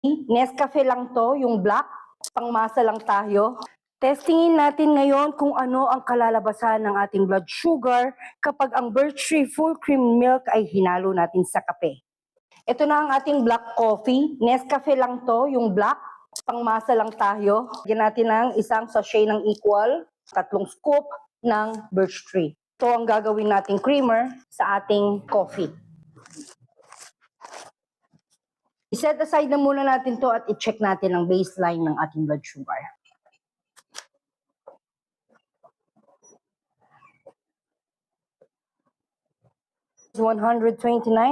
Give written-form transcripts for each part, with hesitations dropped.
Nescafe lang to, yung black. Pangmasa lang tayo. Testingin natin ngayon kung ano ang kalalabasan ng ating blood sugar kapag ang Birchtree full cream milk ay hinalo natin sa kape. Ito na ang ating black coffee. Nescafe lang to, yung black. Pangmasa lang tayo. Lagyan natin ng isang sachet ng equal, 3 scoop ng Birchtree. Ito ang gagawin nating creamer sa ating coffee. I-set aside na muna natin to at i-check natin ang baseline ng ating blood sugar. It's 129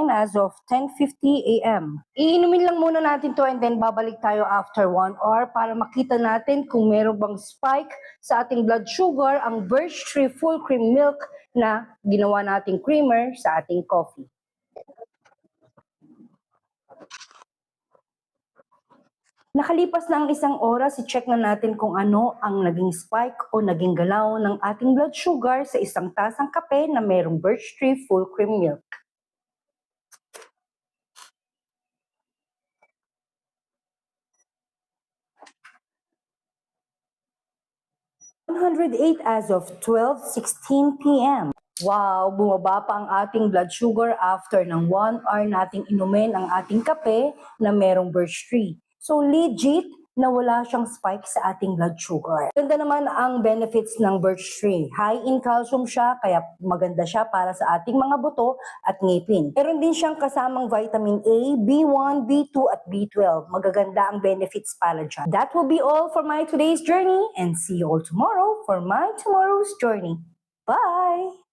as of 10:50 a.m. Iinumin lang muna natin to and then babalik tayo after 1 hour para makita natin kung meron bang spike sa ating blood sugar ang Birchtree full cream milk na ginawa nating creamer sa ating coffee. Nakalipas na ang 1 oras, i-check na natin kung ano ang naging spike o naging galaw ng ating blood sugar sa 1 tasang kape na mayroong Birchtree full cream milk. (108 as of 12:16 p.m. Wow, bumaba pa ang ating blood sugar after ng 1 hour nating inumin ang ating kape na merong Birchtree. So legit na wala siyang spike sa ating blood sugar. Ganda naman ang benefits ng Birchtree. High in calcium siya, kaya maganda siya para sa ating mga buto at ngipin. Meron din siyang kasamang vitamin A, B1, B2 at B12. Magaganda ang benefits para dyan. That will be all for my today's journey and see you all tomorrow for my tomorrow's journey. Bye!